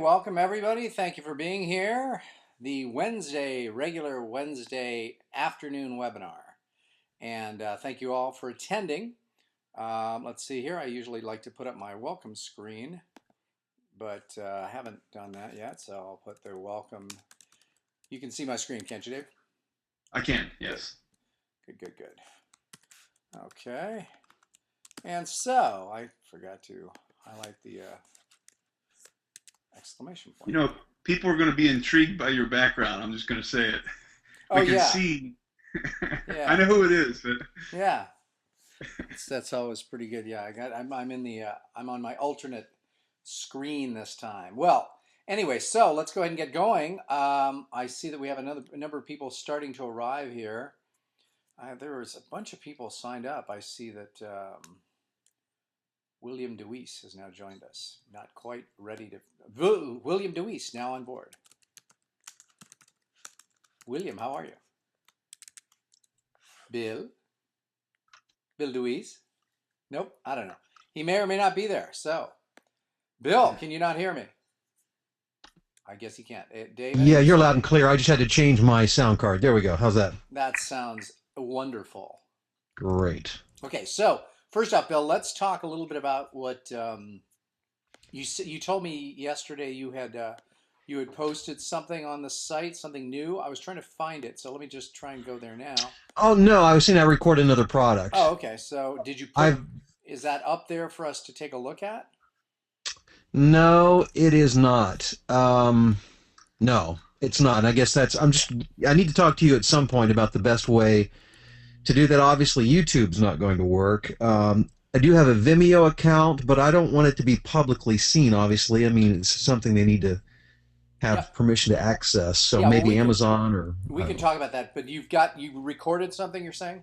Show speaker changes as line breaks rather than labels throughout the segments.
welcome everybody. Thank you for being here. The regular Wednesday afternoon webinar. And thank you all for attending. Let's see here. I usually like to put up my welcome screen, but I haven't done that yet. So I'll put the welcome. You can see my screen, can't you, Dave?
I can, yes.
Good. Okay. And so I forgot to highlight the exclamation point.
You know, people are going to be intrigued by your background. I'm just going to say it.
Oh
We can
yeah,
see. I
yeah,
know who it is, but
yeah. That's always pretty good. Yeah, I'm in the I'm on my alternate screen this time. Well, anyway, so let's go ahead and get going. I see that we have a number of people starting to arrive here. There was a bunch of people signed up. I see that William DeWeese has now joined us. Not quite ready to. William DeWeese now on board. William, how are you? Bill? Bill DeWeese? Nope, I don't know. He may or may not be there. So, Bill, can you not hear me? I guess he can't. Dave,
Yeah,
anything to
you're
say?
loud and clear. I just had to change my sound card. There we go. How's that?
That sounds wonderful.
Great.
Okay, so first up, Bill, let's talk a little bit about what you told me yesterday. You had posted something on the site, something new. I was trying to find it, so let me just try and go there now.
Oh no, I was saying I record another product.
Oh, okay. So did you put?
I've
Is that up there for us to take a look at?
No, it is not. No, it's not. And I guess I need to talk to you at some point about the best way to do that. Obviously, YouTube's not going to work. I do have a Vimeo account, but I don't want it to be publicly seen, obviously. I mean, it's something they need to
Yeah,
have permission to access. So
yeah. Well,
maybe Amazon or
we
I
can
don't know.
talk about that. But you recorded something. You're saying?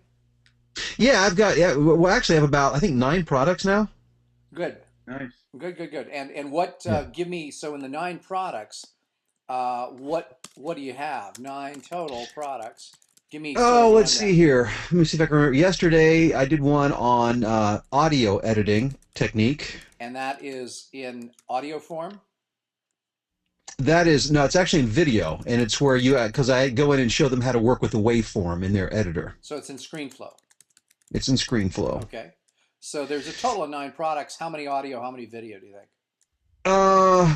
Yeah, well, actually, I have about, I think, 9 products now.
Good.
nice.
Good. And what?
Yeah.
Give me so in the 9 products, what do you have? 9 total products. Give me sort of
Oh,
a
let's see
rundown.
here. Let me see if I can remember. Yesterday, I did one on audio editing technique.
And that is in audio form.
That is, no, it's actually in video, and it's where because I go in and show them how to work with the waveform in their editor.
So it's in ScreenFlow.
It's in ScreenFlow.
Okay. So there's a total of 9 products. How many audio? How many video do you think?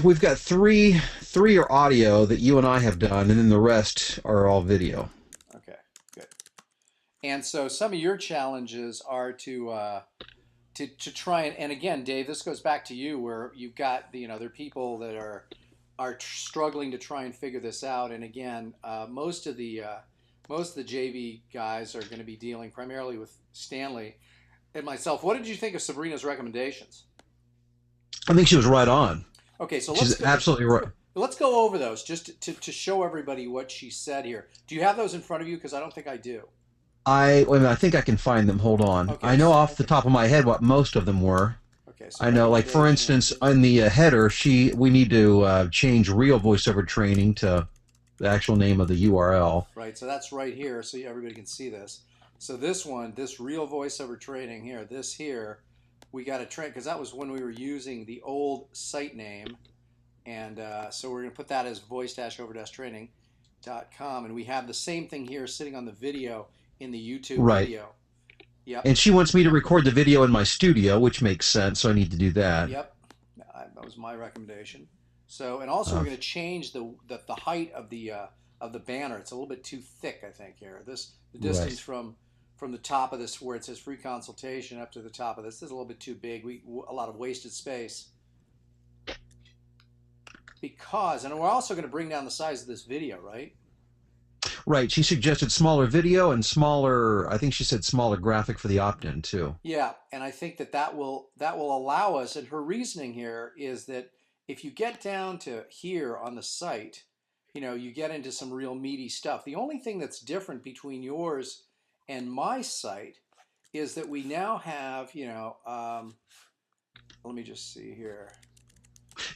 We've got three are audio that you and I have done, and then the rest are all video.
Okay. Good. And so some of your challenges are to try and again, Dave, this goes back to you where you've got there are people that are struggling to try and figure this out. And again, most of the JV guys are going to be dealing primarily with Stanley and myself. What did you think of Sabrina's recommendations?
I think she was right on.
Okay, so
She's absolutely right.
let's go over those just to show everybody what she said here. Do you have those in front of you? Because I don't think I do.
Wait a minute, I think I can find them. Hold on.
Okay,
I know off the top of my head what most of them were.
okay. So
I know, like for instance,
recommendations.
on the header, we need to change real voiceover training to the actual name of the URL.
Right, so that's right here, so everybody can see this. So this one, this real voiceover training here, this here, we got to train because that was when we were using the old site name, and so we're going to put that as voice-over-training.com, and we have the same thing here sitting on the video in the YouTube
Right.
video. Yep,
And she wants me to record the video in my studio, which makes sense, so I need to do that.
yep, that was my recommendation. So, and also we're
Uh,
going to change the height of the banner. It's a little bit too thick, I think. Here, the distance
right.
from the top of this where it says free consultation up to the top of this is a little bit too big. A lot of wasted space because, and we're also going to bring down the size of this video, right?
Right. She suggested smaller video and smaller, I think she said smaller graphic for the opt-in too.
Yeah, and I think that will allow us. And her reasoning here is that if you get down to here on the site, you get into some real meaty stuff. The only thing that's different between yours and my site is that we now have, let me just see here.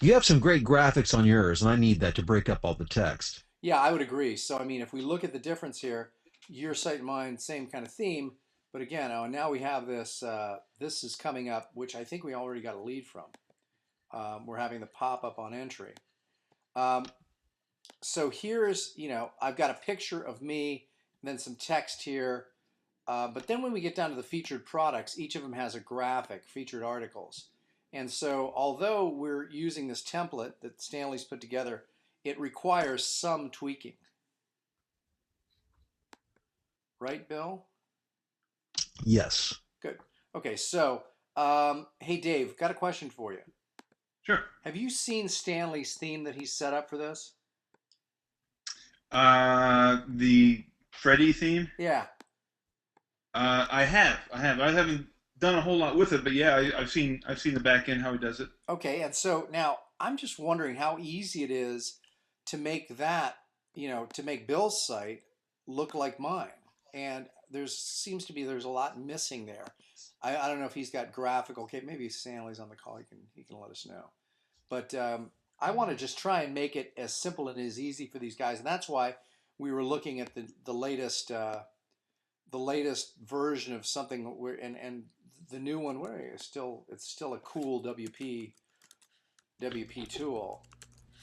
You have some great graphics on yours, and I need that to break up all the text.
Yeah, I would agree. So, I mean, if we look at the difference here, your site and mine, same kind of theme. But again, now we have this. This is coming up, which I think we already got a lead from. We're having the pop up on entry. Um, so here's, I've got a picture of me, and then some text here. But then when we get down to the featured products, each of them has a graphic, featured articles. And so although we're using this template that Stanley's put together, it requires some tweaking. Right, Bill?
Yes.
Good. Okay, so, hey, Dave, got a question for you.
Sure.
Have you seen Stanley's theme that he's set up for this?
The Freddy theme.
Yeah.
I have. I have. I haven't done a whole lot with it, but yeah, I've seen. I've seen the back end how he does it.
Okay, and so now I'm just wondering how easy it is to make that, to make Bill's site look like mine. And there's a lot missing there. I don't know if he's got graphical. Okay, maybe Stanley's on the call. He can let us know. But I want to just try and make it as simple and as easy for these guys, and that's why we were looking at the latest version of something where and the new one where it's still a cool WP tool.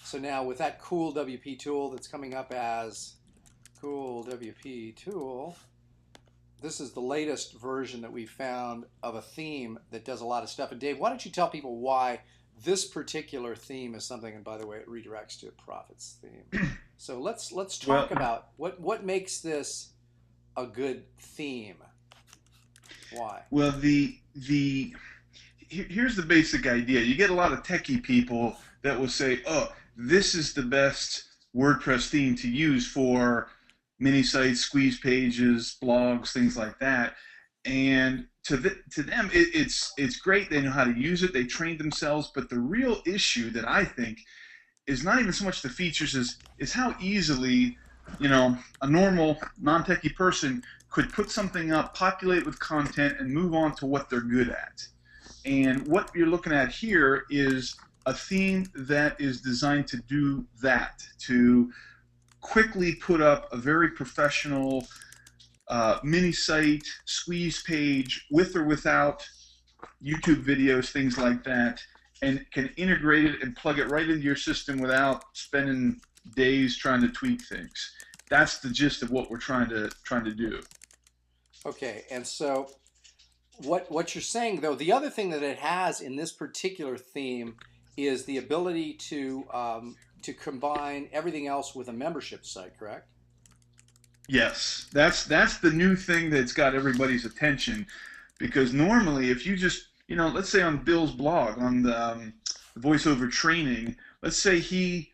So now with that cool WP tool that's coming up as cool WP tool, this is the latest version that we found of a theme that does a lot of stuff. And Dave, why don't you tell people why this particular theme is something? And by the way, it redirects to Prophet's theme. So let's
Well,
talk about what makes this a good theme. Why?
well, here's the basic idea. You get a lot of techie people that will say, "Oh, this is the best WordPress theme to use for mini sites, squeeze pages, blogs, things like that." And to them, it's great. They know how to use it. They trained themselves. But the real issue that I think is not even so much the features is how easily, a normal non-techie person could put something up, populate it with content, and move on to what they're good at. And what you're looking at here is a theme that is designed to do that, to quickly put up a very professional mini site, squeeze page, with or without YouTube videos, things like that, and can integrate it and plug it right into your system without spending days trying to tweak things. That's the gist of what we're trying to do.
Okay, and so what you're saying though, the other thing that it has in this particular theme is the ability to combine everything else with a membership site, correct?
Yes, that's the new thing that's got everybody's attention, because normally if you just, let's say on Bill's blog on the voiceover training, let's say he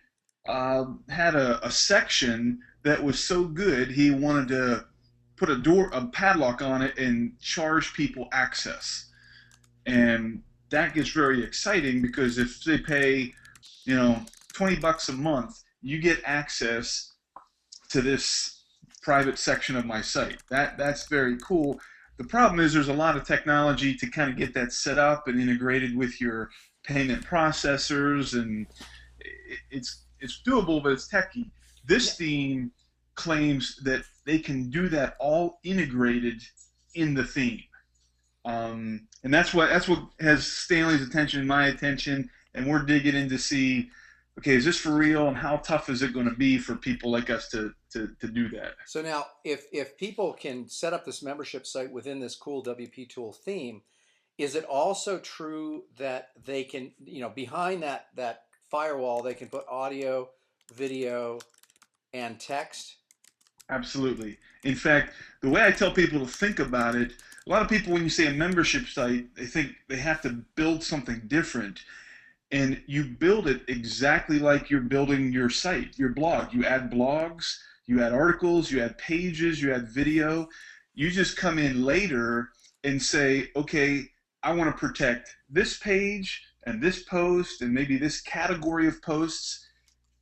had a section that was so good he wanted to put a padlock on it and charge people access, and that gets very exciting because if they pay, $20 a month, you get access to this private section of my site. That's very cool. The problem is there's a lot of technology to kind of get that set up and integrated with your payment processors, and it's doable, but it's techy. This theme claims that they can do that all integrated in the theme, and that's what has Stanley's attention, my attention, and we're digging in to see, okay, is this for real, and how tough is it going to be for people like us to do that?
So now, if people can set up this membership site within this cool WP tool theme, is it also true that they can, behind that firewall, they can put audio, video, and text?
Absolutely. In fact, the way I tell people to think about it, a lot of people, when you say a membership site, they think they have to build something different. And you build it exactly like you're building your site, your blog. You add blogs, you add articles, you add pages, you add video. You just come in later and say, okay, I want to protect this page and this post and maybe this category of posts,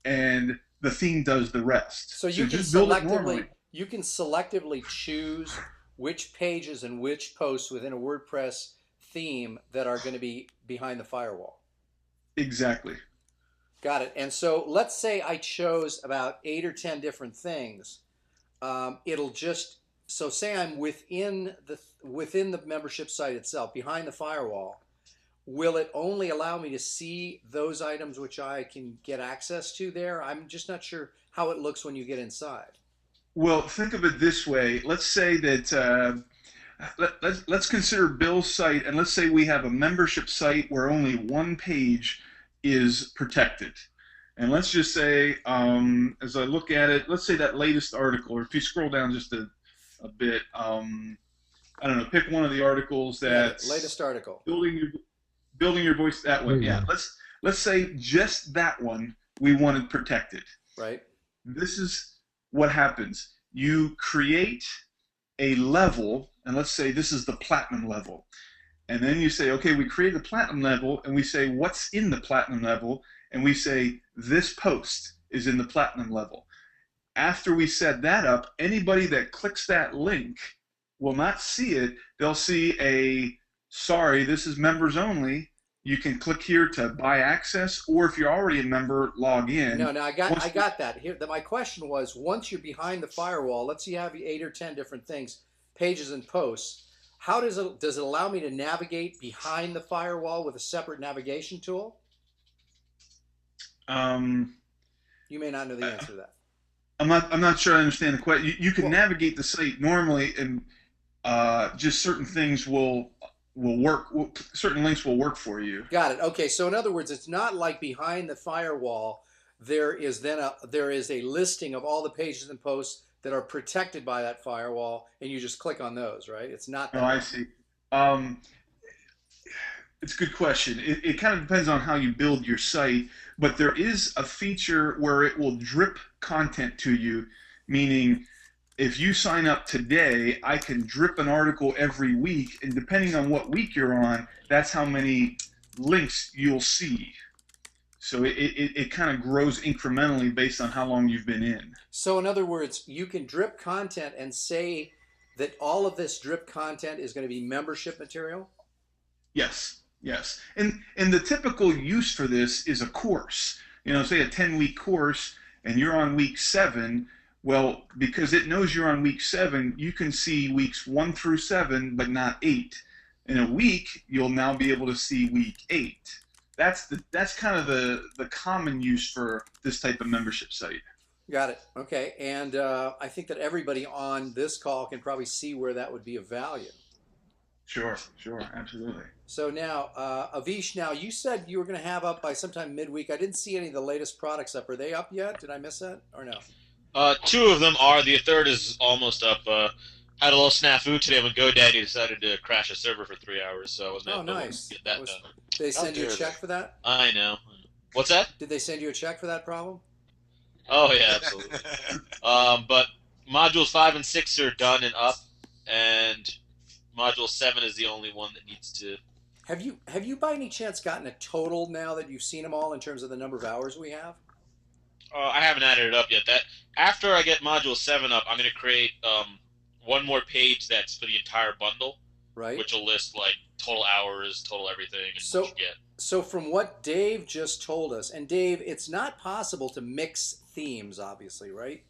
and the theme does the rest.
So
So just build it normally.
you can selectively choose which pages and which posts within a WordPress theme that are going to be behind the firewall.
Exactly.
Got it. And so let's say I chose about 8 or 10 different things. It'll just, say I'm within the membership site itself, behind the firewall. will it only allow me to see those items which I can get access to there? I'm just not sure how it looks when you get inside.
Well, think of it this way. Let's say that let's consider Bill's site, and let's say we have a membership site where only one page is protected. And let's just say, as I look at it, let's say that latest article, or if you scroll down just a bit, I don't know, pick one of the articles
Yeah, the
that's
latest article,
building your voice that
There
one.
you
Yeah,
go.
let's say just that one we wanted protected.
right?
This is what happens. You create a level, and let's say this is the platinum level. And then you say, okay, we create the platinum level, and we say, what's in the platinum level? And we say, this post is in the platinum level. After we set that up, anybody that clicks that link will not see it. They'll see sorry, this is members only. You can click here to buy access, or if you're already a member, log in.
No, I got that. Here, my question was: once you're behind the firewall, let's say you have 8 or 10 different things, pages and posts. How does it allow me to navigate behind the firewall with a separate navigation tool?
Um,
You may not know the answer to that.
I'm not sure I understand the question. You can
Well,
navigate the site normally, and just certain things will work. Certain links will work for you.
got it. Okay, so in other words, it's not like behind the firewall. There is a listing of all the pages and posts that are protected by that firewall, and you just click on those, right? It's not
Oh,
that
I
way.
see. Um, it's a good question. It kind of depends on how you build your site, but there is a feature where it will drip content to you, meaning if you sign up today, I can drip an article every week, and depending on what week you're on, that's how many links you'll see. So it kind of grows incrementally based on how long you've been in.
So in other words, you can drip content and say that all of this drip content is going to be membership material.
Yes, yes. And the typical use for this is a course. Say a 10-week course, and you're on week 7. Well, because it knows you're on week 7, you can see weeks 1 through 7, but not 8. In a week, you'll now be able to see week 8. That's kind of the common use for this type of membership site.
Got it. Okay. And I think that everybody on this call can probably see where that would be of value.
Sure, sure, absolutely.
So now, Avish, now you said you were going to have up by sometime midweek. I didn't see any of the latest products up. Are they up yet? Did I miss that or no?
Two of them are. The third is almost up. Had a little snafu today when GoDaddy decided to crash a server for 3 hours, so I wasn't
Oh,
able to
nice.
get
That
that
was.
done.
Did they
How
send you a
dare
check
they?
for that?
I know. What's that?
Did they send you a check for that problem?
Oh yeah, absolutely. But modules 5 and 6 are done and up, and module 7 is the only one that needs to.
Have you by any chance gotten a total now that you've seen them all in terms of the number of hours we have?
I haven't added it up yet. That after I get module 7 up, I'm going to create one more page that's for the entire bundle,
Right.
which will list like total hours, total everything, and
So
what you get.
So from what Dave just told us, and Dave, it's not possible to mix themes, obviously, right?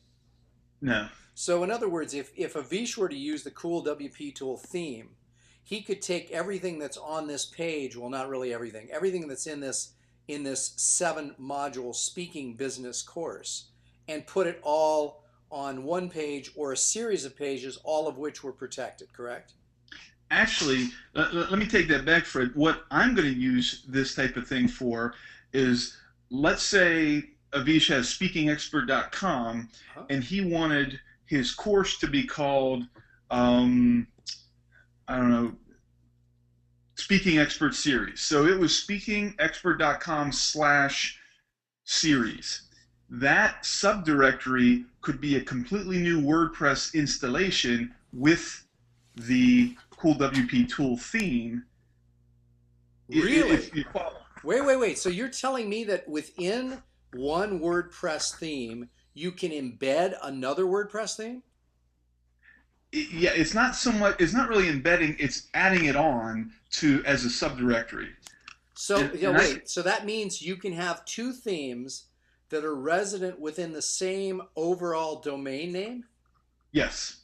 No.
So in other words, if Avish were to use the Cool WP Tool theme, he could take everything that's on this page, well, not really everything that's in this 7 module speaking business course, and put it all on one page or a series of pages, all of which were protected, correct?
Actually, let me take that back, Fred. What I'm going to use this type of thing for is, let's say Avish has speakingexpert.com,
Huh?
and he wanted his course to be called, I don't know, Speaking Expert Series. So it was speakingexpert.com/series. That subdirectory could be a completely new WordPress installation with the Cool WP Tool theme.
Really?
If you follow.
Wait. So you're telling me that within one WordPress theme, you can embed another WordPress theme?
Yeah, it's not so much. It's not really embedding. It's adding it on to as a subdirectory.
So
And
wait. So that means you can have 2 themes that are resident within the same overall domain name?
Yes,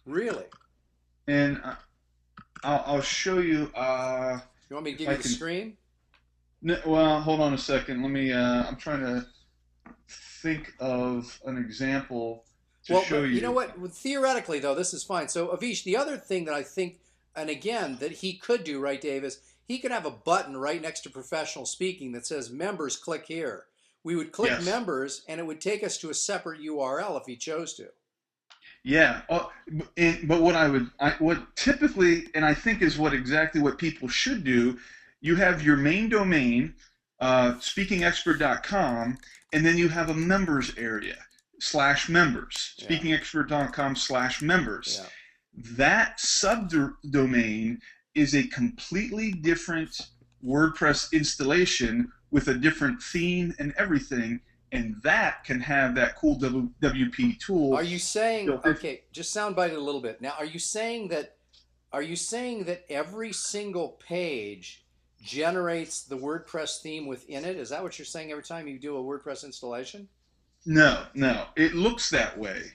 Really?
and I'll show you.
You want me to
If
give
I
you the
can.
screen?
No, well, hold on a second. Let me. I'm trying to think of an example to
Well,
show
but you know
you.
what? Theoretically, though, this is fine. So, Avish, the other thing that I think, and again, that he could do, right, Dave, is he could have a button right next to professional speaking that says members, click here. We would click
Yes.
members, and it would take us to a separate URL if he chose to.
Yeah. But what typically, and I think is what exactly what people should do, you have your main domain, speakingexpert.com, and then you have a members area /members,
Yeah.
speakingexpert.com /members.
Yeah.
That subdomain is a completely different WordPress installation with a different theme and everything, and that can have that cool WP tool.
Are you saying,
built in.
okay, just soundbite it a little bit. Now, are you saying that every single page generates the WordPress theme within it? Is that what you're saying every time you do a WordPress installation?
No, no, it looks that way.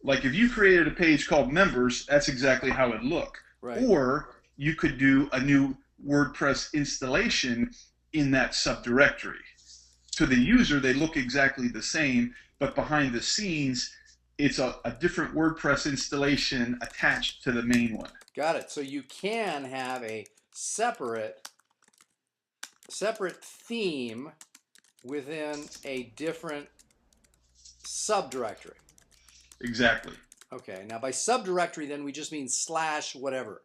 Like if you created a page called members, that's exactly how it look.
Right.
Or you could do a new WordPress installation in that subdirectory. To the user, they look exactly the same, but behind the scenes, it's a different WordPress installation attached to the main one.
Got it. So you can have a separate theme within a different subdirectory.
Exactly.
Okay. Now by subdirectory, then we just mean / whatever.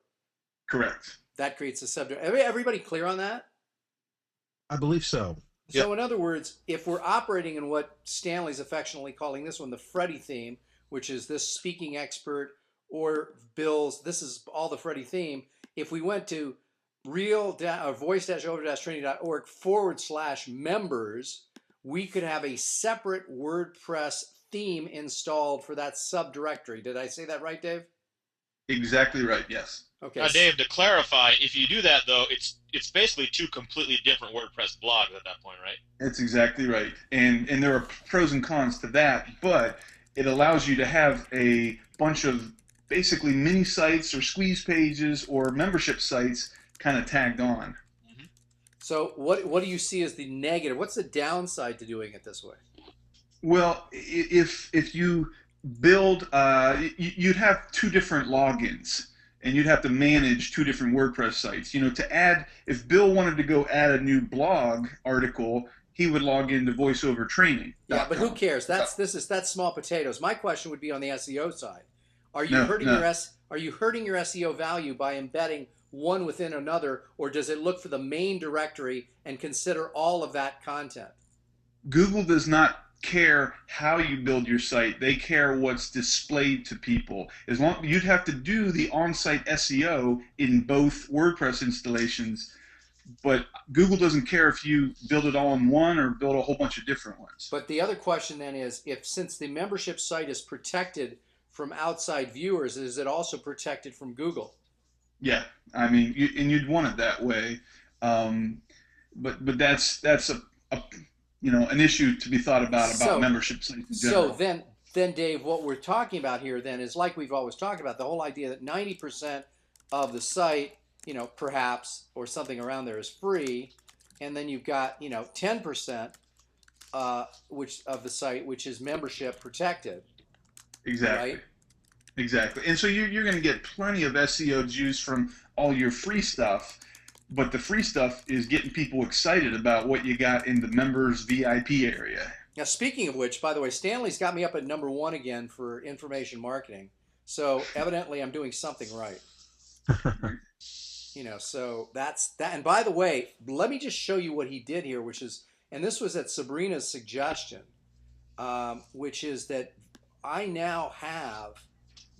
Correct.
That creates a subdirectory. Everybody clear on that?
I believe so.
So in other words, if we're operating in what Stanley's affectionately calling this one the Freddy theme, which is this speaking expert or Bill's, this is all the Freddy theme. If we went to voice-over-training.org /members, we could have a separate WordPress theme installed for that subdirectory. Did I say that right, Dave?
Exactly right. Yes.
Okay.
Now, Dave, to clarify, if you do that though, it's basically two completely different WordPress blogs at that point, right?
That's exactly right. And there are pros and cons to that, but it allows you to have a bunch of basically mini sites or squeeze pages or membership sites kind of tagged on.
So what do you see as the negative? What's the downside to doing it this way?
Well, if you build, you'd have two different logins, and you'd have to manage two different WordPress sites. You know, to add, if Bill wanted to go add a new blog article, he would log into VoiceOver Training.
Yeah, but who cares? That's small potatoes. My question would be on the SEO side. Are you hurting your SEO value by embedding one within another, or does it look for the main directory and consider all of that content?
Google does not care how you build your site. They care what's displayed to people. As long you'd have to do the on-site SEO in both WordPress installations, but Google doesn't care if you build it all in one or build a whole bunch of different ones.
But the other question then is, since the membership site is protected from outside viewers, is it also protected from Google?
Yeah, I mean, you'd want it that way, but that's an issue to be thought about membership sites in general.
So then, Dave, what we're talking about here then is like we've always talked about, the whole idea that 90% of the site, perhaps, or something around there is free, and then you've got 10% which of the site which is membership protected.
Exactly.
Right?
Exactly. And so you're going to get plenty of SEO juice from all your free stuff, but the free stuff is getting people excited about what you got in the members VIP area.
Now, speaking of which, by the way, Stanley's got me up at #1 again for information marketing. So evidently I'm doing something right. So that's that. And by the way, let me just show you what he did here, and this was at Sabrina's suggestion, which is that I now have,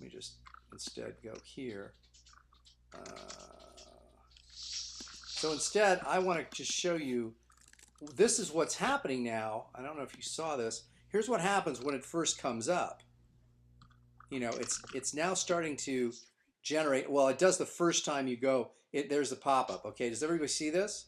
let me just instead go here. So instead, I want to just show you, this is what's happening now. I don't know if you saw this. Here's what happens when it first comes up. It's now starting to generate. Well, it does the first time you go. There's the pop-up. Okay, does everybody see this?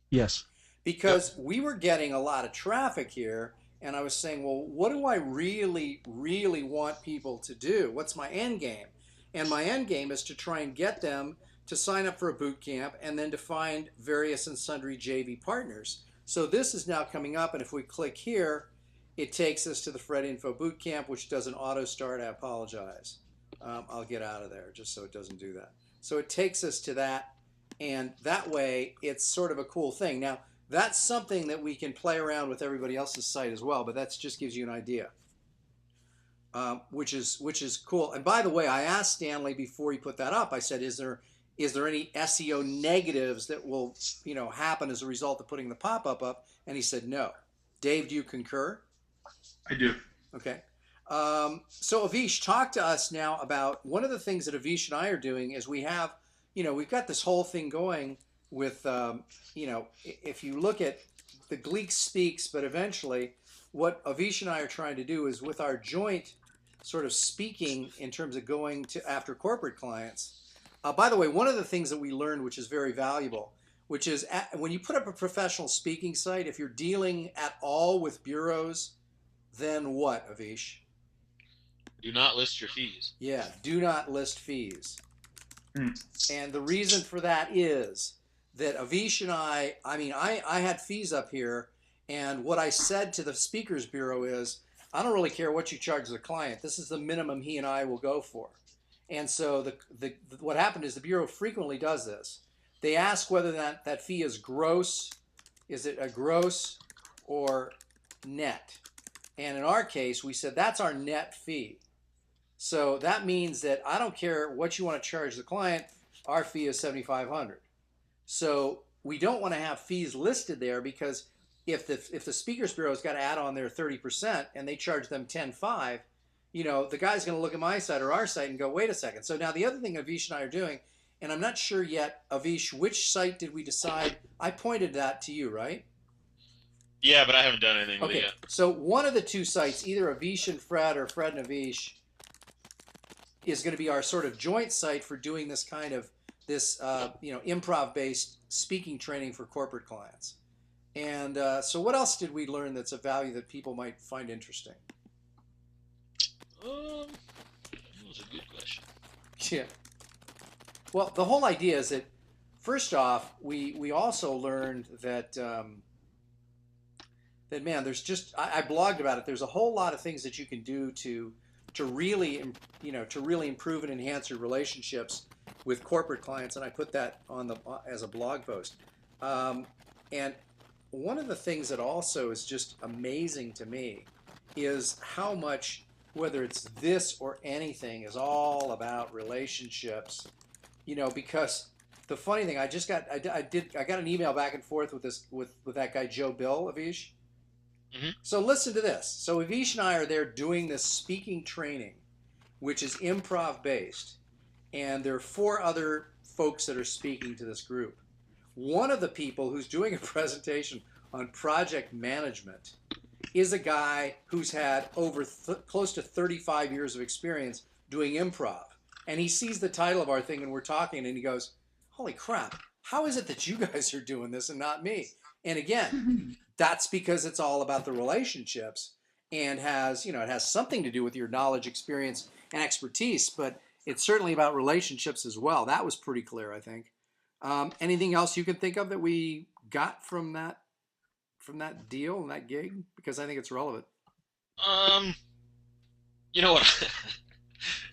Yes.
Because we were getting a lot of traffic here, and I was saying, well, what do I really, really want people to do? What's my end game? And my end game is to try and get them to sign up for a boot camp and then to find various and sundry JV partners. So this is now coming up, and if we click here, it takes us to the Fred Info Boot Camp, which doesn't auto start. I apologize. I'll get out of there just so it doesn't do that. So it takes us to that, and that way it's sort of a cool thing. Now, that's something that we can play around with everybody else's site as well, but that just gives you an idea, which is cool. And by the way, I asked Stanley before he put that up, I said, is there any SEO negatives that will happen as a result of putting the pop-up up? And he said no. Dave, do you concur?
I do.
Okay. So Avish, talk to us now about one of the things that Avish and I are doing is we've got this whole thing going with, if you look at the Gleeck Speaks, but eventually what Avish and I are trying to do is with our joint sort of speaking in terms of going after corporate clients. By the way, one of the things that we learned, which is very valuable, which is when you put up a professional speaking site, if you're dealing at all with bureaus, then what, Avish?
Do not list your fees.
Yeah, do not list fees. And the reason for that is that Avish and I had fees up here, and what I said to the Speakers Bureau is, I don't really care what you charge the client. This is the minimum he and I will go for. And so what happened is the Bureau frequently does this. They ask whether that fee is gross. Is it a gross or net? And in our case, we said that's our net fee. So that means that I don't care what you want to charge the client, our fee is $7,500. So we don't want to have fees listed there, because if the Speakers Bureau has got to add on their 30% and they charge them $10,500, the guy's going to look at my site or our site and go, wait a second. So now the other thing Avish and I are doing, and I'm not sure yet, Avish, which site did we decide? I pointed that to you, right?
Yeah, but I haven't done anything with it
Okay,
yet.
so one of the two sites, either Avish and Fred or Fred and Avish, is going to be our sort of joint site for doing this kind of improv-based speaking training for corporate clients. And so what else did we learn that's of value that people might find interesting?
That was a good question.
Yeah. Well, the whole idea is that, first off, we also learned that man, there's just I blogged about it. There's a whole lot of things that you can do to really improve and enhance your relationships with corporate clients, and I put that as a blog post. And one of the things that also is just amazing to me is how much, whether it's this or anything, is all about relationships. Because the funny thing, I got an email back and forth with that guy Joe Bill, Avish.
Mm-hmm.
So listen to this. So Avish and I are there doing this speaking training, which is improv based, and there are 4 other folks that are speaking to this group. One of the people who's doing a presentation on project management is a guy who's had over close to 35 years of experience doing improv. And he sees the title of our thing and we're talking and he goes, holy crap, how is it that you guys are doing this and not me? And again, that's because it's all about the relationships and it has something to do with your knowledge, experience, and expertise, but it's certainly about relationships as well. That was pretty clear, I think. Anything else you can think of that we got from that deal and that gig? Because I think it's relevant.
You know what?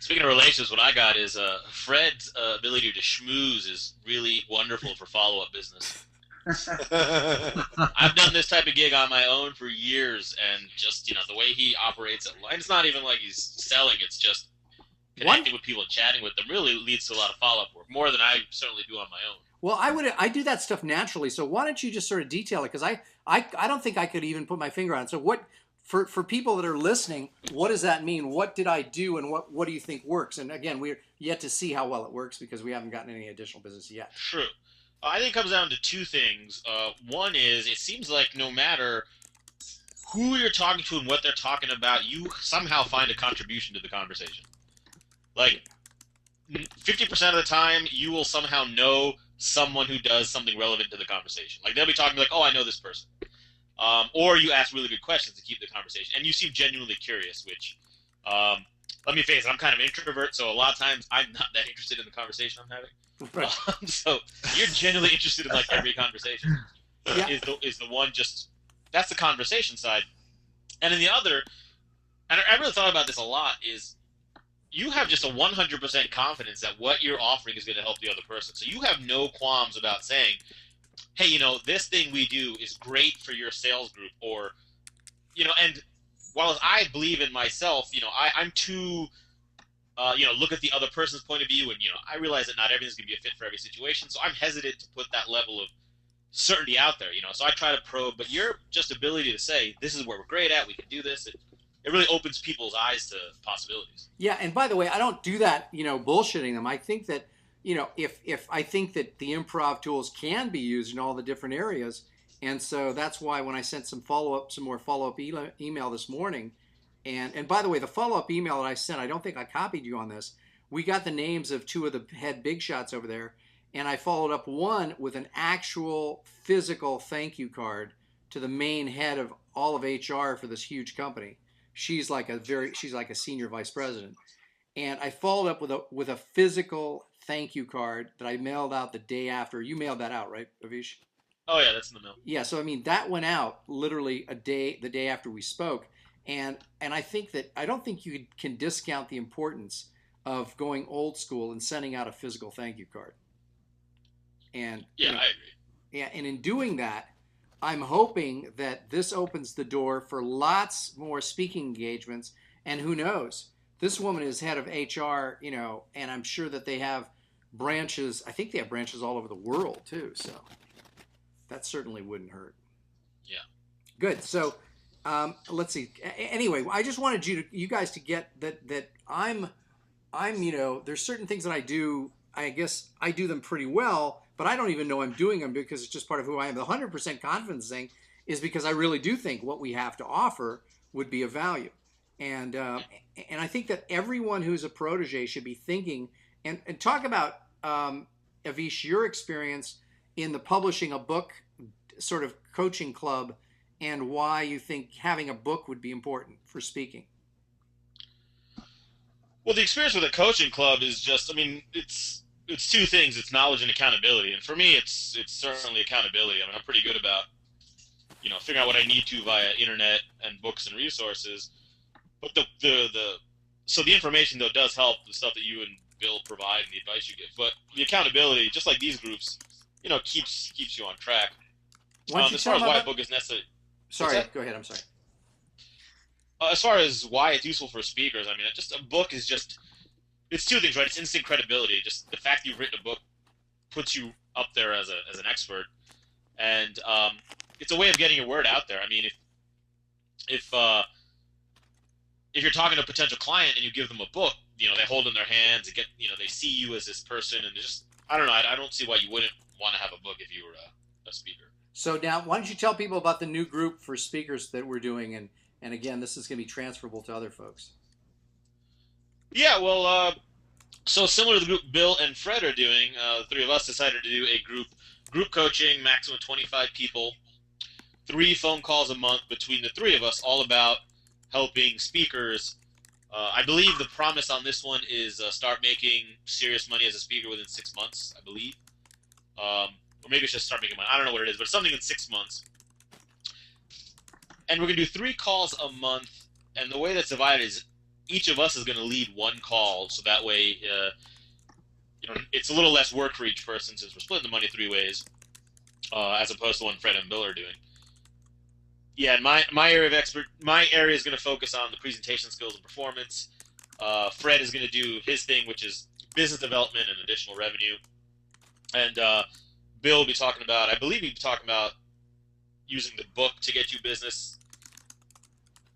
Speaking of relationships, what I got is Fred's ability to schmooze is really wonderful for follow-up business. I've done this type of gig on my own for years, and just the way he operates, and it's not even like he's selling; it's just connecting with people and chatting with them really leads to a lot of follow-up work, more than I certainly do on my own.
Well, I do that stuff naturally. So why don't you just sort of detail it? Because I don't think I could even put my finger on it. So what for people that are listening, what does that mean? What did I do, and what do you think works? And again, we're yet to see how well it works because we haven't gotten any additional business yet.
True. I think it comes down to 2 things. One is it seems like no matter who you're talking to and what they're talking about, you somehow find a contribution to the conversation. Like 50% of the time, you will somehow know someone who does something relevant to the conversation. Like they'll be talking like, oh, I know this person. Or you ask really good questions to keep the conversation. And you seem genuinely curious, which, let me face it, I'm kind of an introvert, so a lot of times I'm not that interested in the conversation I'm having.
Right.
So you're genuinely interested in like every conversation.
Yeah.
Is the one just that's the conversation side, and then the other, and I really thought about this a lot, is you have just a 100% confidence that what you're offering is going to help the other person. So you have no qualms about saying, hey, this thing we do is great for your sales group, or, and while I believe in myself, I'm too, look at the other person's point of view, and, I realize that not everything's going to be a fit for every situation. So I'm hesitant to put that level of certainty out there, so I try to probe, but your just ability to say, this is where we're great at, we can do this, it really opens people's eyes to possibilities.
Yeah, and by the way, I don't do that, bullshitting them. I think that, if I think that the improv tools can be used in all the different areas, and so that's why when I sent some more follow up email this morning, and by the way, the follow up email that I sent, I don't think I copied you on this. We got the names of two of the head big shots over there, and I followed up one with an actual physical thank you card to the main head of all of HR for this huge company. She's like a senior vice president, and I followed up with a physical thank you card that I mailed out the day after. You mailed that out, right, Avish?
Oh yeah, that's in the mail.
Yeah, so I mean that went out literally the day after we spoke, and I don't think you can discount the importance of going old school and sending out a physical thank you card. And
yeah, I agree.
Yeah, and in doing that, I'm hoping that this opens the door for lots more speaking engagements. And who knows? This woman is head of HR, and I'm sure that they have branches. I think they have branches all over the world too. So that certainly wouldn't hurt.
Yeah.
Good. So let's see. Anyway, I just wanted you guys to get that I'm there's certain things that I do. I guess I do them pretty well, but I don't even know I'm doing them because it's just part of who I am. The 100% confidence thing is because I really do think what we have to offer would be of value. And I think that everyone who's a protege should be thinking and talk about, Avish, your experience in the publishing a book sort of coaching club and why you think having a book would be important for speaking.
Well, the experience with a coaching club is just, it's two things. It's knowledge and accountability. And for me, it's certainly accountability. I'm pretty good about, figuring out what I need to via internet and books and resources. But so the information though does help, the stuff that you and Bill provide and the advice you give. But the accountability, just like these groups, keeps you on track. As far as why a book is necessary.
Sorry, go ahead. I'm sorry.
As far as why it's useful for speakers, just a book is it's two things, right? It's instant credibility. Just the fact that you've written a book puts you up there as an expert, and it's a way of getting your word out there. If you're talking to a potential client and you give them a book, they hold it in their hands and get, they see you as this person, and I don't know. I don't see why you wouldn't want to have a book if you were a speaker. So now, why don't you tell people about the new group for speakers that we're doing, and again, this is going to be transferable to other folks. Yeah, well, so similar to the group Bill and Fred are doing, the three of us decided to do a group coaching, maximum 25 people, 3 phone calls a month between the three of us, all about helping speakers. I believe the promise on this one is start making serious money as a speaker within 6 months, I believe. Or maybe it's just start making money. I don't know what it is, but something in 6 months. And we're going to do 3 calls a month, and the way that's divided is each of us is going to lead 1 call, so that way it's a little less work for each person since we're splitting the money 3 ways, as opposed to what Fred and Bill are doing. Yeah, and my area is going to focus on the presentation skills and performance. Fred is going to do his thing, which is business development and additional revenue. And Bill will be talking about, I believe he'll be talking about using the book to get you business.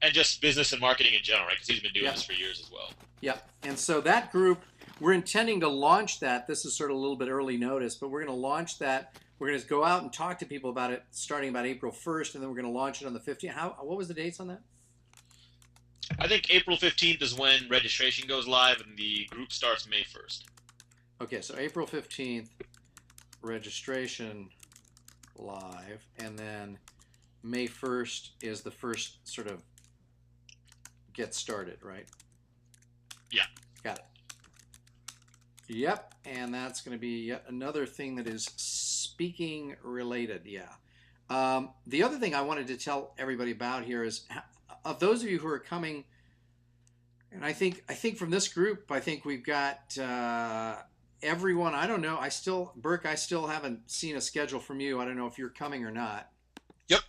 And just business and marketing in general, right? Because he's been doing this for years as well. Yeah. And so that group, we're intending to launch that. This is sort of a little bit early notice, but we're going to launch that. We're going to go out and talk to people about it starting about April 1st, and then we're going to launch it on the 15th. What was the dates on that? I think April 15th is when registration goes live, and the group starts May 1st. Okay, so April 15th, registration live, and then May 1st is the first sort of get started, right? Yeah. Got it.
Yep, and that's going to be yet another thing that is speaking related. Yeah. The other thing I wanted to tell everybody about here is, of those of you who are coming, and I think from this group, I think we've got everyone. I don't know. Burke, I still haven't seen a schedule from you. I don't know if you're coming or not.
Yep.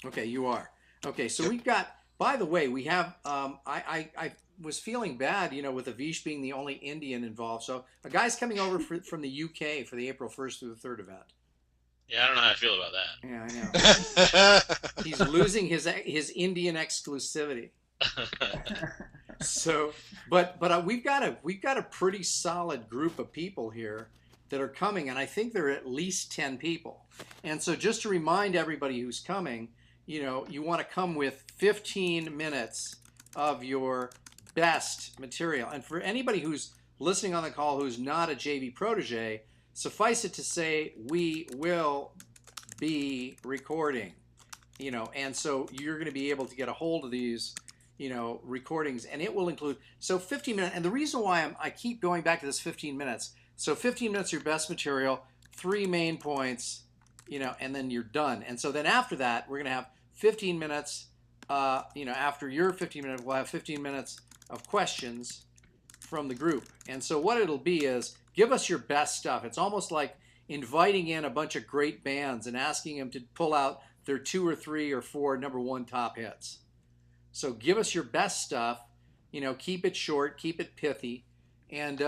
Okay, you are. Okay, so
Yep.
we've got. By the way, we have. I was feeling bad, with Avish being the only Indian involved. So a guy's coming over from the UK for the April 1st through the 3rd event.
Yeah, I don't know how I feel about
Yeah, I know. He's losing his Indian exclusivity. So, but we've got a pretty solid group of people here that are coming, and I think there are at least 10 people. And so, just to remind everybody who's coming, you want to come with 15 minutes of your best material. And for anybody who's listening on the call who's not a JV protege, suffice it to say, we will be recording, and so you're going to be able to get a hold of these, recordings, and it will include, so 15 minutes. And the reason why I keep going back to this 15 minutes, so 15 minutes, your best material, 3 main points, and then you're done. And so then after that, we're going to have 15 minutes, after your 15 minutes, we'll have 15 minutes of questions from the group. And so what it'll be is, give us your best stuff. It's almost like inviting in a bunch of great bands and asking them to pull out their 2 or 3 or 4 number 1 top hits. So give us your best stuff, keep it short, keep it pithy, and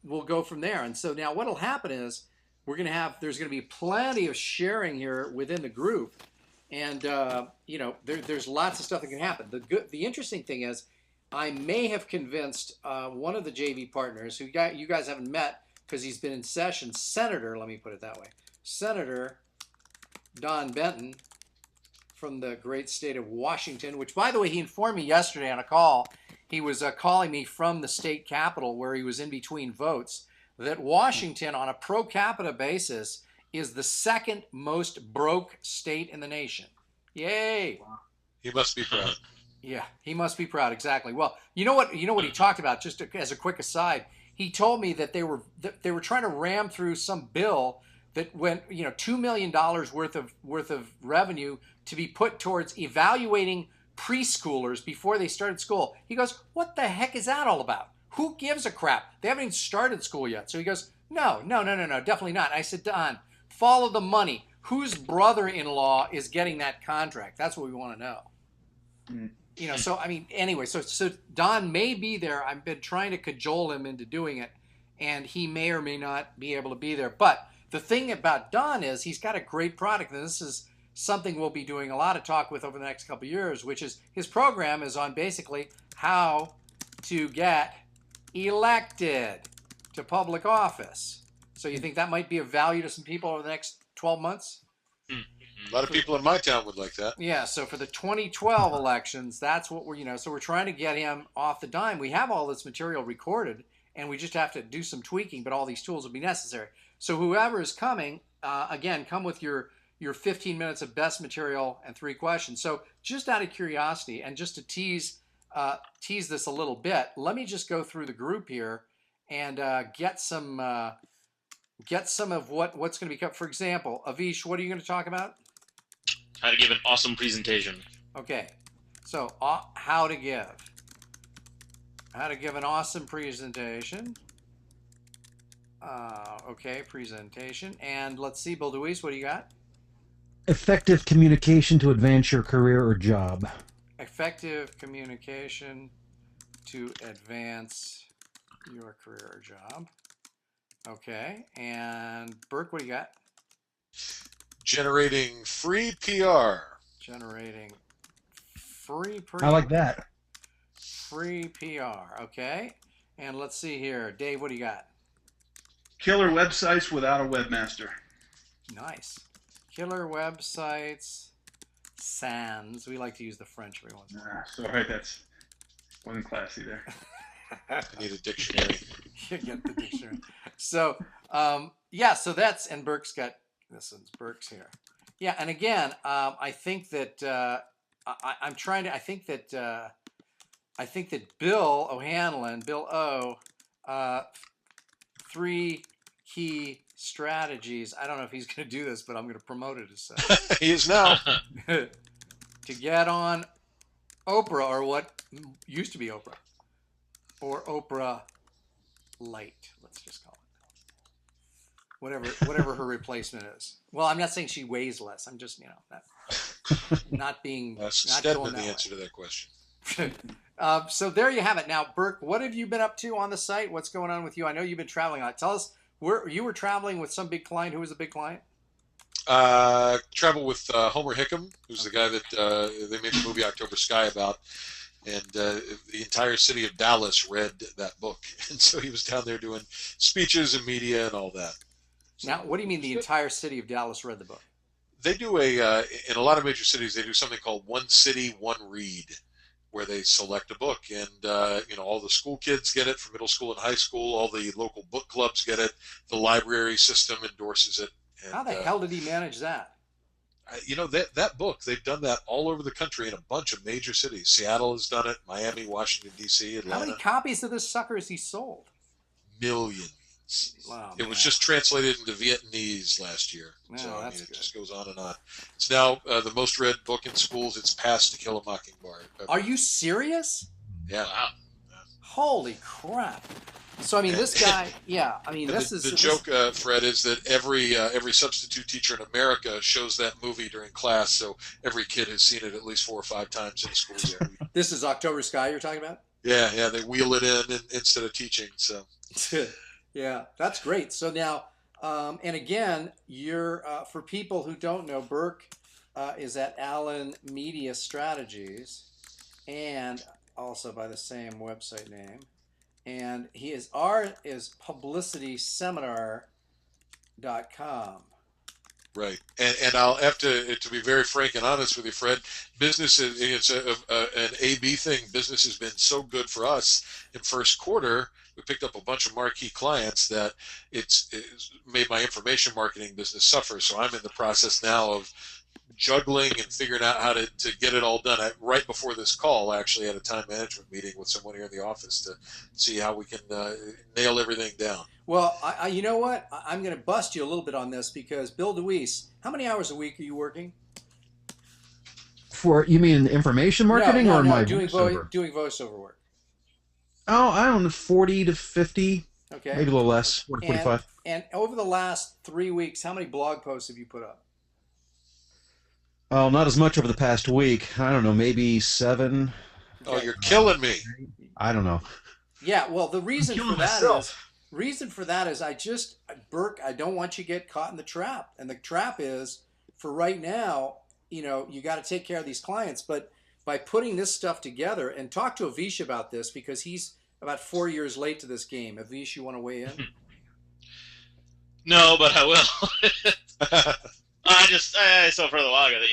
we'll go from there. And so now what'll happen is there's going to be plenty of sharing here within the group. And, there's lots of stuff that can happen. The interesting thing is, I may have convinced one of the JV partners, who you guys haven't met because he's been in session, let me put it that way, Senator Don Benton from the great state of Washington, which, by the way, he informed me yesterday on a call. He was calling me from the state capitol where he was in between votes, that Washington, on a pro capita basis, is the second most broke state in the nation. Yay!
Wow. He must be proud.
Yeah, he must be proud. Exactly. Well, you know what he talked about, just as a quick aside. He told me that they were trying to ram through some bill that went, $2 million worth of revenue to be put towards evaluating preschoolers before they started school. He goes, "What the heck is that all about? Who gives a crap? They haven't even started school yet." So he goes, No, definitely not. I said, "Don, follow the money. Whose brother-in-law is getting that contract? That's what we want to know."
Mm.
So I mean, anyway, so Don may be there. I've been trying to cajole him into doing it, and he may or may not be able to be there. But the thing about Don is he's got a great product, and this is something we'll be doing a lot of talk with over the next couple of years, which is his program is on basically how to get elected to public office. So you think that might be of value to some people over the next 12 months?
A lot of people in my town would like that.
Yeah, so for the 2012 elections, that's what so we're trying to get him off the dime. We have all this material recorded, and we just have to do some tweaking, but all these tools will be necessary. So whoever is coming, again, come with your 15 minutes of best material and 3 questions. So just out of curiosity, and just to tease this a little bit, let me just go through the group here and get some of what's going to be covered. For example, Avish, what are you going to talk about?
How to give an awesome presentation.
Okay, so how to give an awesome presentation. Okay, presentation. And let's see, Bill Deweese, what do you got?
Effective communication to advance your career or job.
Effective communication to advance your career or job. Okay, and Burke, what do you got?
Generating free PR.
Generating free
I like that.
Free PR. Okay, and let's see here, Dave, what do you got?
Killer websites without a webmaster.
Nice. Killer websites. Sans. We like to use the French every once in a while.
Sorry, that's wasn't classy there.
I need a dictionary.
You get the dictionary. So, so that's, and Burke's got, Burke's here. Yeah, and again, I think that, I think that Bill O'Hanlon, Bill O, 3 key strategies. I don't know if he's going to do this, but I'm going to promote it as such.
He is now.
To get on Oprah, or what used to be Oprah, or Oprah Light. Let's just call it whatever her replacement is. Well, I'm not saying she weighs less. I'm just not being
That's
not
Stedman
going
the
that
answer to that question.
way. So there you have it. Now, Burke, what have you been up to on the site? What's going on with you? I know you've been traveling a lot. Tell us where you were traveling with some big client. Who was the big client?
Travel with Homer Hickam, who's the guy that they made the movie October Sky about, and the entire city of Dallas read that book, and so he was down there doing speeches and media and all that. So,
Now, what do you mean the entire city of Dallas read the book?
they do in a lot of major cities they do something called One City, One Read, where they select a book, and all the school kids get it for middle school and high school. All the local book clubs get it. The library system endorses it. And,
How the hell did he manage that?
that book, they've done that all over the country in a bunch of major cities. Seattle has done it, Miami, Washington, D.C., Atlanta.
How many copies of this sucker has he sold?
Millions.
Wow,
it was just translated into Vietnamese last year.
Oh,
so
that's
it
good.
just goes on and on. It's now the most read book in schools. It's past To Kill a Mockingbird.
Are you serious?
Yeah.
Wow.
Holy crap! So I mean, this guy, yeah. I mean, this is
the joke, Fred, is that every substitute teacher in America shows that movie during class, so every kid has seen it at least 4 or 5 times in the school year.
This is October Sky you're talking about?
Yeah, they wheel it in instead of teaching. So
Yeah, that's great. So now, and again, you're for people who don't know, Burke is at Allen Media Strategies, and also by the same website name. And his art is publicityseminar.com.
right, and I'll have to be very frank and honest with you, Fred. Business it's an A/B thing. Business has been so good for us in first quarter. We picked up a bunch of marquee clients that it's made my information marketing business suffer. So I'm in the process now of juggling and figuring out how to get it all done. Right before this call, I actually had a time management meeting with someone here in the office to see how we can nail everything down.
Well, I you know what? I'm going to bust you a little bit on this because Bill DeWeese, how many hours a week are you working?
For you mean information marketing
no,
or my
doing
voiceover?
doing voiceover work.
Oh, I don't know, 40 to 50,
Okay.
maybe a little less, 40 to 45.
And over the last 3 weeks, how many blog posts have you put up?
Oh, not as much over the past week. I don't know, maybe 7.
Oh, you're killing me.
I don't know.
Yeah, well, the reason
killing
for that
myself.
Burke, I don't want you to get caught in the trap. And the trap is, for right now, you got to take care of these clients. But by putting this stuff together, and talk to Avish about this because he's about 4 years late to this game. Avish, you want to weigh in?
No, but I will. I saw for a while ago that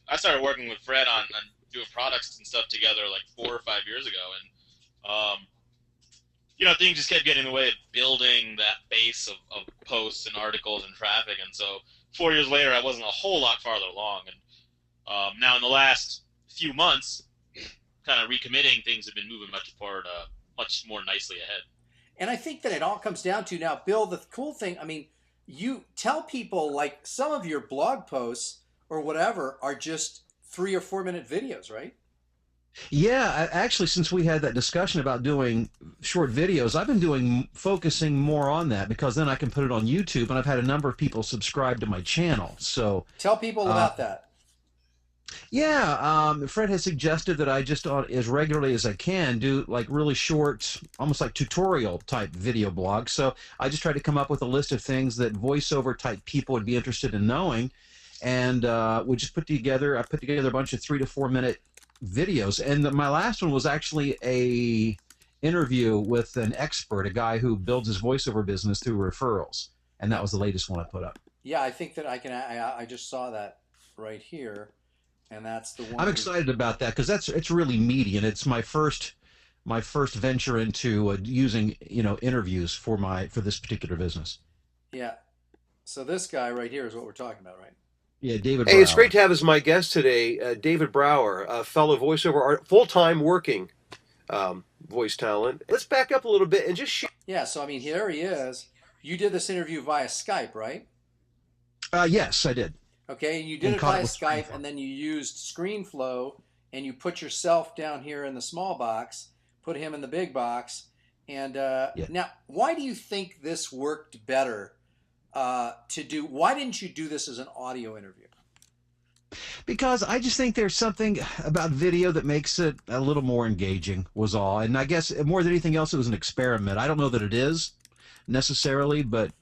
I started working with Fred on doing products and stuff together like 4 or 5 years ago, and things just kept getting in the way of building that base of posts and articles and traffic, and so 4 years later I wasn't a whole lot farther along, and now in the last few months, kind of recommitting, things have been moving much more nicely ahead.
And I think that it all comes down to now, Bill, the cool thing, I mean, you tell people like some of your blog posts or whatever are just 3 or 4 minute videos, right?
Yeah, actually, since we had that discussion about doing short videos, I've been focusing more on that because then I can put it on YouTube, and I've had a number of people subscribe to my channel. So
tell people about that.
Yeah, Fred has suggested that I just, as regularly as I can, do like really short, almost like tutorial type video blogs. So I just try to come up with a list of things that voiceover type people would be interested in knowing, and we just I put together a bunch of 3 to 4 minute videos. And my last one was actually a interview with an expert, a guy who builds his voiceover business through referrals, and that was the latest one I put up.
Yeah, I think that I just saw that right here. And that's the one.
I'm excited about that because it's really meaty, and it's my first venture into using interviews for this particular business.
Yeah. So this guy right here is what we're talking about, right?
Yeah, David.
Hey,
Brower.
it's great to have as my guest today, David Brower, a fellow voiceover art, full-time working voice talent. Let's back up a little bit and just share.
Yeah, so I mean, here he is. You did this interview via Skype, right?
Yes, I did.
Okay, and you did
And
it
caught it
via
with
Skype,
ScreenFlow.
and then you used ScreenFlow, and you put yourself down here in the small box, put him in the big box, and
Yeah.
now, why do you think this worked better to do? Why didn't you do this as an audio interview?
Because I just think there's something about video that makes it a little more engaging, was all. And I guess more than anything else, it was an experiment. I don't know that it is necessarily, but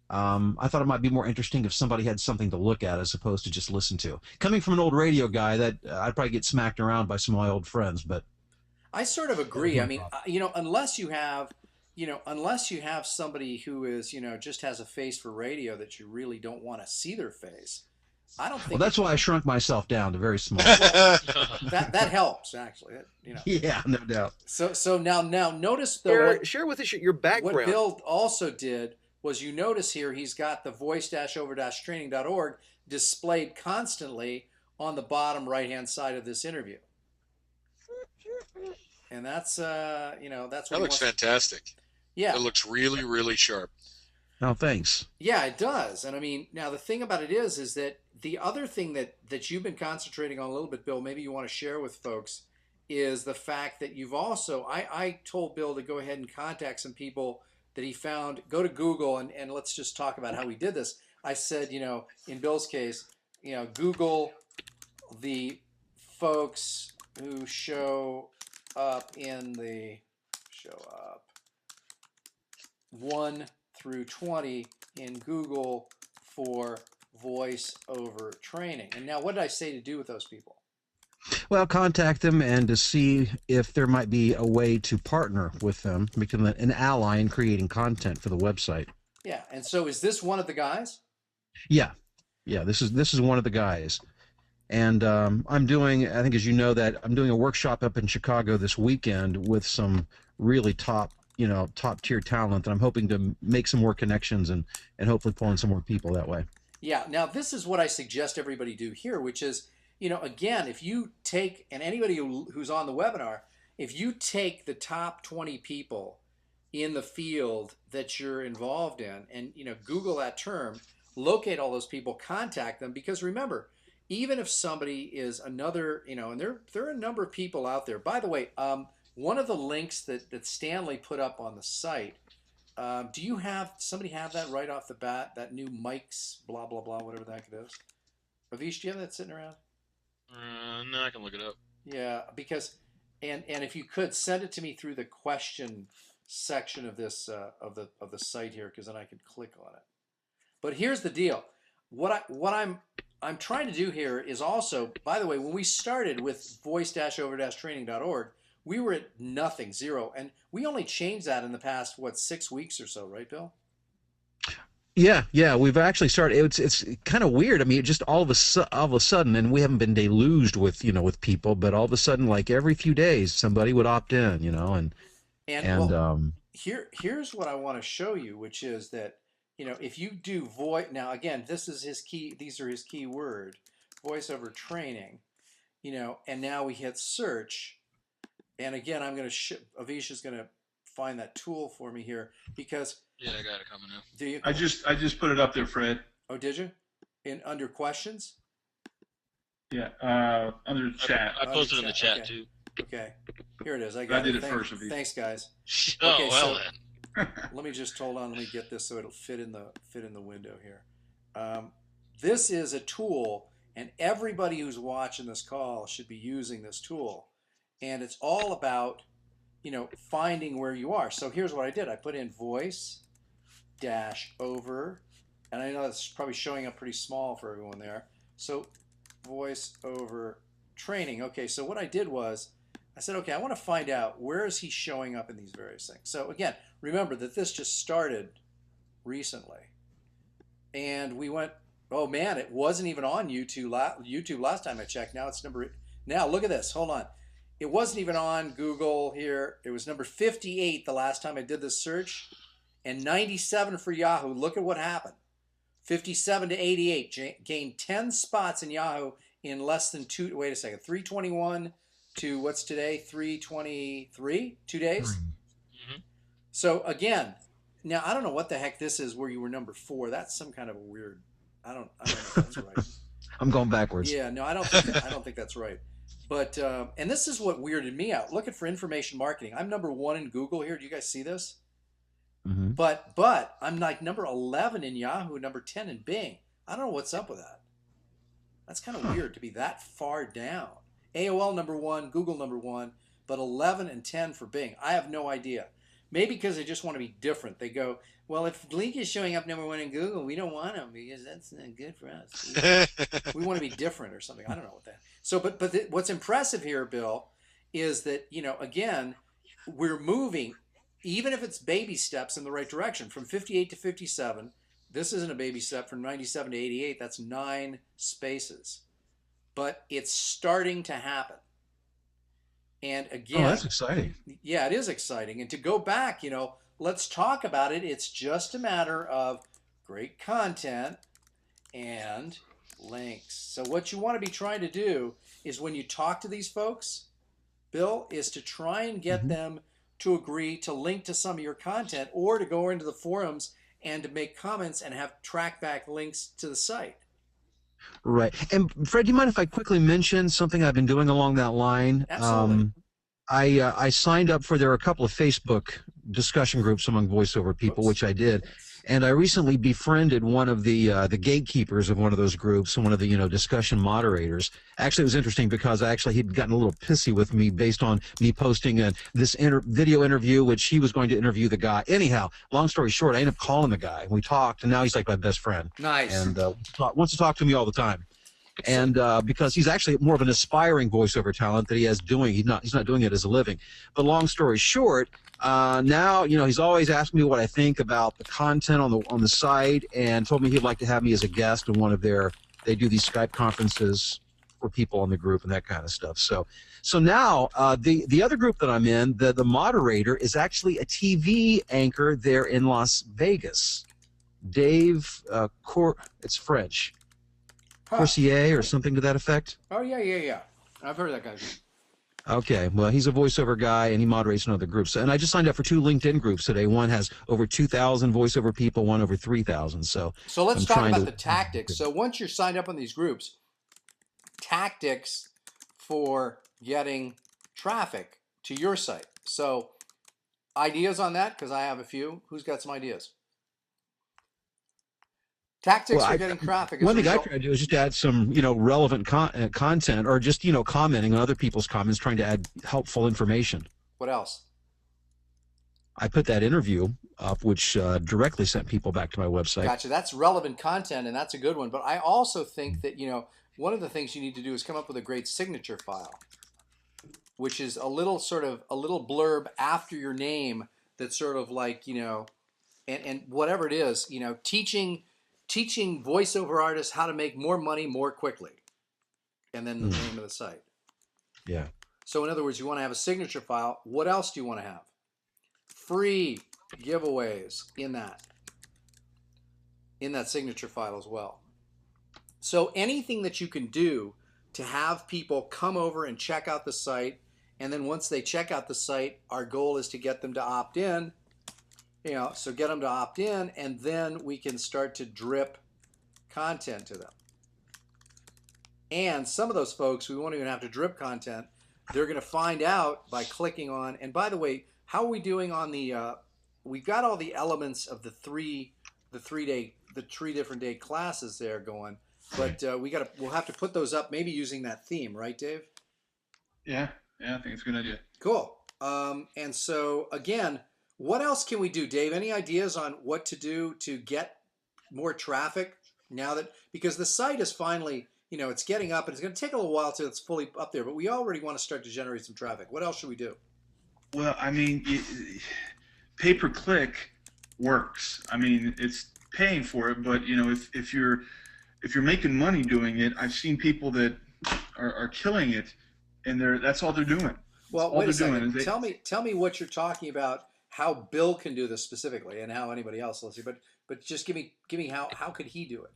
I thought it might be more interesting if somebody had something to look at as opposed to just listen to. Coming from an old radio guy, that I'd probably get smacked around by some of my old friends, but
I sort of agree. I mean, unless you have, unless you have somebody who is, just has a face for radio that you really don't want to see their face. I don't think.
Well, that's why I shrunk myself down to very small.
that helps actually.
Yeah, no doubt.
So now notice though.
Share with us your background.
What Bill also did was, you notice here he's got the voice-over-training.org displayed constantly on the bottom right-hand side of this interview. And that's that's what
That looks fantastic.
Yeah.
It looks really, really sharp.
Oh, thanks.
Yeah, it does. And I mean, now the thing about it is that the other thing that you've been concentrating on a little bit, Bill, maybe you want to share with folks, is the fact that you've also, I told Bill to go ahead and contact some people that he found. Go to Google and let's just talk about how he did this. I said, in Bill's case, Google the folks who show up 1 through 20 in Google for voice over training. And now, what did I say to do with those people?
Well, contact them and to see if there might be a way to partner with them, become an ally in creating content for the website.
Yeah, and so is this one of the guys?
Yeah. This is one of the guys, and I'm doing. I think, as you know, that I'm doing a workshop up in Chicago this weekend with some really top tier talent, and I'm hoping to make some more connections and hopefully pull in some more people that way.
Yeah. Now, this is what I suggest everybody do here, which is, again, if you take, and anybody who's on the webinar, if you take the top 20 people in the field that you're involved in and, Google that term, locate all those people, contact them, because remember, even if somebody is another, and there are a number of people out there. By the way, one of the links that Stanley put up on the site, do somebody have that right off the bat, that new Mike's blah, blah, blah, whatever the heck it is? Avish, do you have that sitting around?
No, I can look it up.
Yeah, because, and if you could send it to me through the question section of this, of the site here, because then I could click on it. But here's the deal. What I'm trying to do here is also, by the way, when we started with voice-over-training.org, we were at nothing, zero, and we only changed that in the past 6 weeks or so, right, Bill?
Yeah, we've actually started. It's kind of weird. I mean, just all of a sudden, and we haven't been deluged with with people, but all of a sudden, like every few days, somebody would opt in,
here's what I want to show you, which is that if you do voice, now again, this is his key. These are his key word, voice over training, and now we hit search. And again, I'm going to Avish is going to find that tool for me here, because
Yeah, I got it coming up.
do you?
I just put it up there, Fred.
Oh, did you? Under questions?
Yeah, under the chat.
I posted in the chat
okay.
too.
Okay, here it is. I got
I did it
Thanks,
first, Avish.
Thanks, guys.
Oh,
Okay,
well
so-
then.
Let me just hold on. Let me get this so it'll fit in the window here. This is a tool, and everybody who's watching this call should be using this tool. And it's all about, finding where you are. So here's what I did. I put in voice-over, and I know that's probably showing up pretty small for everyone there. So voice over training. Okay, so what I did was, I said, okay, I want to find out where is he showing up in these various things. So again, remember that this just started recently. And we went, oh man, it wasn't even on YouTube last time I checked. Now it's now look at this, hold on. It wasn't even on Google here. It was number 58 the last time I did this search, and 97 for Yahoo. Look at what happened. 57 to 88, gained 10 spots in Yahoo in less than 321 to what's today, 323, 2 days.
Hmm.
So again, now I don't know what the heck this is where you were number 4. That's some kind of a weird. I don't know if that's right.
I'm going backwards.
Yeah, no, I don't think that's right. But and this is what weirded me out. Looking for information marketing. I'm number 1 in Google here. Do you guys see this?
Hmm.
But I'm like number 11 in Yahoo, number 10 in Bing. I don't know what's up with that. That's kind of weird to be that far down. AOL number 1, Google number 1, but 11 and 10 for Bing. I have no idea. Maybe because they just want to be different. They go, well, if Gleeck is showing up number 1 in Google, we don't want him because that's not good for us. We want to be different or something. I don't know what that. So, what's impressive here, Bill, is that again, we're moving, even if it's baby steps in the right direction, from 58 to 57. This isn't a baby step from 97 to 88. That's 9 spaces, but it's starting to happen. And again,
Oh, that's exciting.
yeah, it is exciting. And to go back, let's talk about it. It's just a matter of great content and links. So what you want to be trying to do is when you talk to these folks, Bill, is to try and get them to agree to link to some of your content or to go into the forums and to make comments and have track back links to the site.
Right. And Fred, do you mind if I quickly mention something I've been doing along that line?
Absolutely.
I signed up there are a couple of Facebook discussion groups among voiceover people, which I did. And I recently befriended one of the gatekeepers of one of those groups and one of the discussion moderators. Actually, it was interesting because he'd gotten a little pissy with me based on me posting this video interview, which he was going to interview the guy. Anyhow, long story short, I ended up calling the guy. We talked, and now he's like my best friend.
Nice.
And wants to talk to me all the time. And because he's actually more of an aspiring voiceover talent that he's not doing it as a living. But long story short, now he's always asking me what I think about the content on the site, and told me he'd like to have me as a guest in one of they do these Skype conferences for people on the group and that kind of stuff. So now the other group that I'm in, the moderator is actually a TV anchor there in Las Vegas. Dave it's French. Corsier or something to that effect.
Oh, yeah. I've heard that guy.
Okay, well, he's a voiceover guy, and he moderates in other groups. And I just signed up for 2 LinkedIn groups today. One has over 2,000 voiceover people, one over 3,000. So
let's talk about the tactics. So once you're signed up on these groups, tactics for getting traffic to your site. So ideas on that? Because I have a few. Who's got some ideas? Tactics for getting traffic.
One thing I try to do is just add some, relevant content, or just, commenting on other people's comments, trying to add helpful information.
What else?
I put that interview up, which directly sent people back to my website.
Gotcha. That's relevant content, and that's a good one. But I also think that, one of the things you need to do is come up with a great signature file, which is a little blurb after your name that's sort of like, and whatever it is, teaching voiceover artists how to make more money more quickly, and then the name of the site.
Yeah.
So in other words, you want to have a signature file. What else do you want to have? Free giveaways in that signature file as well. So anything that you can do to have people come over and check out the site, and then once they check out the site, our goal is to get them to opt in. So get them to opt in, and then we can start to drip content to them. And some of those folks, we won't even have to drip content. They're going to find out by clicking on. And by the way, how are we doing on the? We've got all the elements of the three different day classes there going, but we'll have to put those up maybe using that theme, right, Dave?
Yeah, I think it's a good idea.
Cool. And so again. What else can we do, Dave? Any ideas on what to do to get more traffic now because the site is finally, it's getting up, and it's going to take a little while till it's fully up there, but we already want to start to generate some traffic. What else should we do?
Well, pay-per-click works. It's paying for it, but if you're making money doing it, I've seen people that are killing it, and that's all they're doing.
Well, wait a second. Tell me what you're talking about. How Bill can do this specifically, and how anybody else. Let's see, but just give me how could he do it?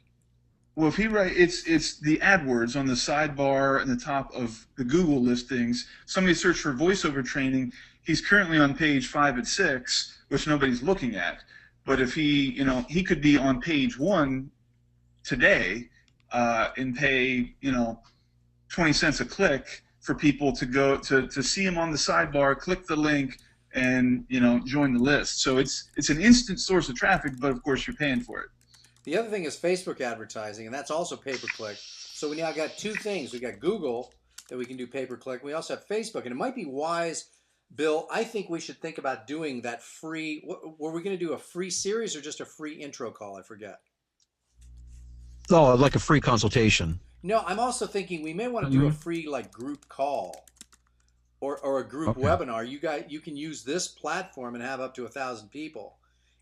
Well, if he write, it's the AdWords on the sidebar and the top of the Google listings. Somebody search for voiceover training. He's currently on page 5 and 6, which nobody's looking at. But if he, he could be on page 1 today, and pay, 20 cents a click for people to go to see him on the sidebar, click the link, and join the list. So it's an instant source of traffic, but of course you're paying for it.
The other thing is Facebook advertising, and that's also pay-per-click. So we now got two things. We got Google that we can do pay-per-click. We also have Facebook, and it might be wise, Bill. I think we should think about doing that free. Were we going to do a free series or just a free intro call? I forget.
Oh, like a free consultation.
No, I'm also thinking we may want to do a free like group call or a group webinar. You can use this platform and have up to 1,000 people.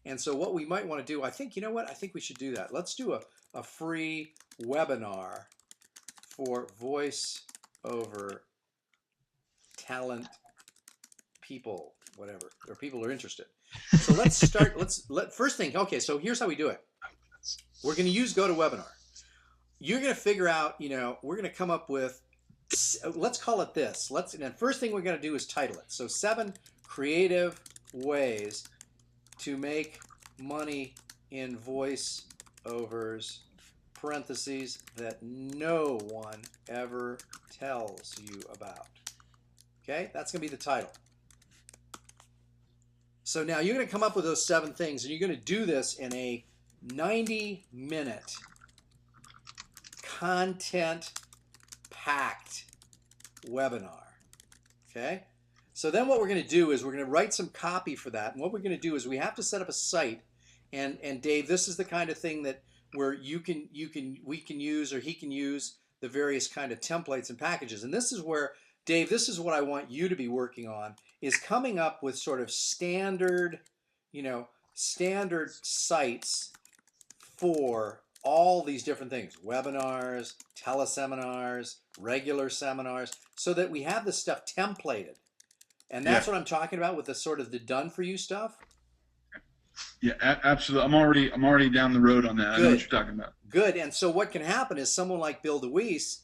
And so what we might want to do, I think, I think we should do that. Let's do a free webinar for voice over talent people, whatever, or people who are interested. So let's start, first thing, okay, so here's how we do it. We're going to use GoToWebinar. You're going to figure out, we're going to come up with, let's call it this. And the first thing we're going to do is title it. So 7 creative ways to make money in voice overs, parentheses, that no one ever tells you about. Okay, that's going to be the title. So now you're going to come up with those 7 things, and you're going to do this in a 90-minute content-packed webinar. Okay? So then what we're going to do is we're going to write some copy for that. And what we're going to do is we have to set up a site. And Dave, this is the kind of thing that where we can use, or he can use the various kind of templates and packages. And this is where, Dave, this is what I want you to be working on, is coming up with sort of standard, standard sites for all these different things: webinars, teleseminars, regular seminars, so that we have this stuff templated. And that's what I'm talking about with the sort of the done for you stuff.
Yeah, absolutely. I'm already down the road on that. Good. I know what you're talking about.
Good. And so what can happen is someone like Bill DeWeese,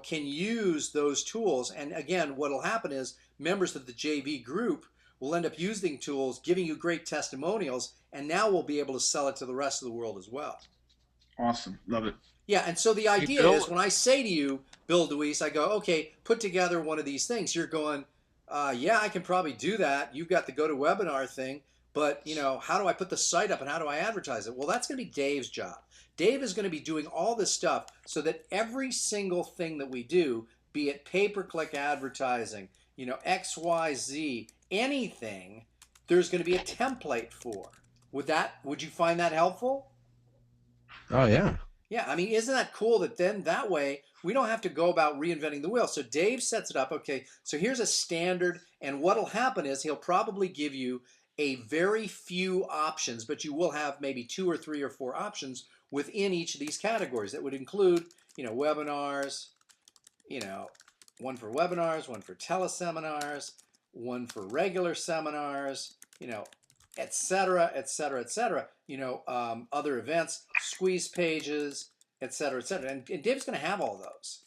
can use those tools. And again, what will happen is members of the JV group will end up using tools, giving you great testimonials, and now we'll be able to sell it to the rest of the world as well.
Awesome. Love it.
Yeah, and so the idea is when I say to you, Bill DeWeese, I go, okay, put together one of these things. You're going, yeah, I can probably do that. You've got the GoToWebinar thing, but how do I put the site up and how do I advertise it? Well, that's going to be Dave's job. Dave is going to be doing all this stuff so that every single thing that we do, be it pay-per-click advertising, XYZ, anything, there's going to be a template for. Would you find that helpful?
Oh, yeah.
Yeah, I mean, isn't that cool that then that way we don't have to go about reinventing the wheel? So Dave sets it up. Okay, so here's a standard, and what'll happen is he'll probably give you a very few options, but you will have maybe 2 or 3 or 4 options within each of these categories that would include, webinars, one for webinars, one for teleseminars, one for regular seminars, et cetera, et cetera, et cetera, other events, squeeze pages, et cetera, et cetera. And Dave's going to have all those.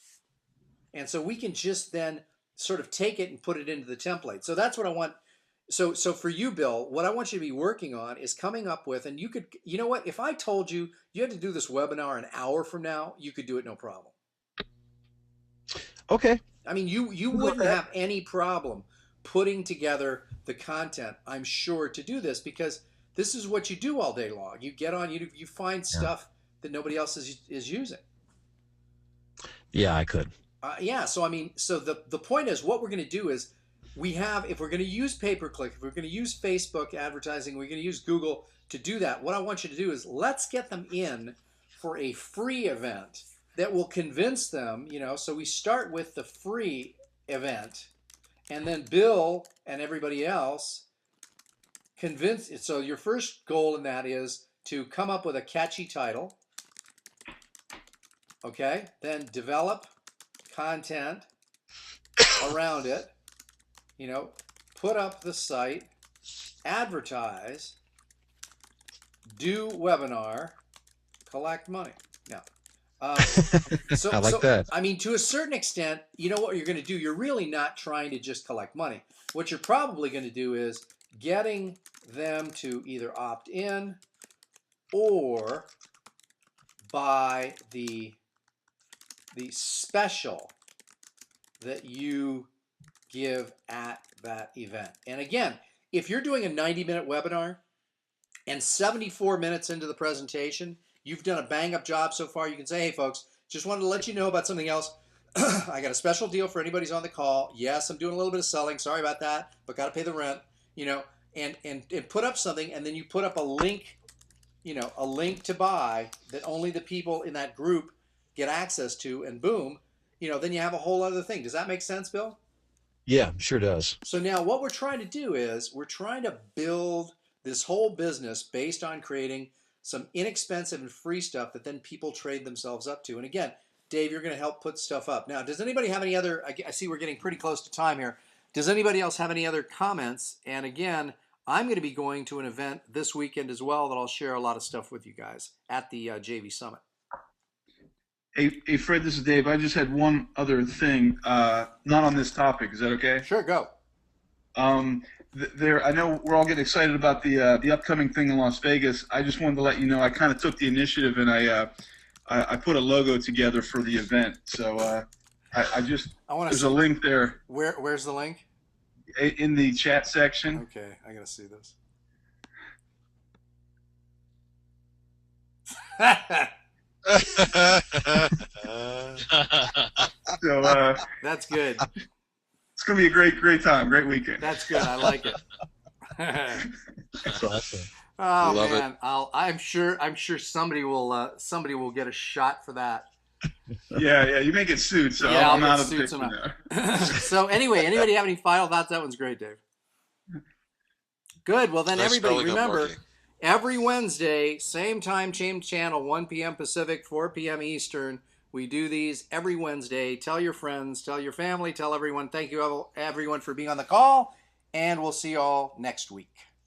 And so we can just then sort of take it and put it into the template. So that's what I want. So for you, Bill, what I want you to be working on is coming up with, and you could, what, if I told you you had to do this webinar an hour from now, you could do it no problem.
Okay.
I mean, you wouldn't have any problem putting together the content, I'm sure, to do this, because this is what you do all day long. You get on, you find stuff that nobody else is using.
Yeah, I could.
Yeah, so I mean, so the point is, what we're going to do is, if we're going to use pay-per-click, if we're going to use Facebook advertising, we're going to use Google to do that. What I want you to do is let's get them in for a free event that will convince them, so we start with the free event, and then Bill and everybody else convince. So your first goal in that is to come up with a catchy title. Okay, then develop content around it. Put up the site, advertise, do webinar, collect money. Now, Um, so,
I like that.
I mean, to a certain extent, you know what you're going to do? You're really not trying to just collect money. What you're probably going to do is getting them to either opt in or buy the special that you give at that event. And again, if you're doing a 90-minute webinar and 74 minutes into the presentation, you've done a bang up job so far, you can say, hey folks, just wanted to let you know about something else. I got a special deal for anybody's on the call. Yes, I'm doing a little bit of selling. Sorry about that, but got to pay the rent, and put up something, and then you put up a link, a link to buy that only the people in that group get access to, and boom, then you have a whole other thing. Does that make sense, Bill?
Yeah, sure does.
So now what we're trying to do is we're trying to build this whole business based on creating some inexpensive and free stuff that then people trade themselves up to. And again, Dave, you're going to help put stuff up. Now, does anybody have any other, I see we're getting pretty close to time here. Does anybody else have any other comments? And again, I'm going to be going to an event this weekend as well that I'll share a lot of stuff with you guys at the JV Summit.
Hey, Fred, this is Dave. I just had one other thing, not on this topic. Is that okay?
Sure, go.
I know we're all getting excited about the upcoming thing in Las Vegas. I just wanted to let you know I kind of took the initiative and I put a logo together for the event. So there's a link there.
Where's the link?
In the chat section.
Okay, I gotta see this.
So
that's good.
It's gonna be a great time, great weekend.
That's good. I like it.
That's awesome.
Oh
Love
man, I'm sure somebody will get a shot for that.
Yeah, you may get sued, so
Yeah,
I'm
I'll
out
get
of
sued
the picture
somehow.
now.
So anyway, anybody have any final thoughts? That one's great, Dave. Good. Well, then
Nice
everybody
spelling up,
remember,
Marky.
every Wednesday, same time, same channel, 1 p.m. Pacific, 4 p.m. Eastern. We do these every Wednesday. Tell your friends, tell your family, tell everyone. Thank you, everyone, for being on the call, and we'll see you all next week.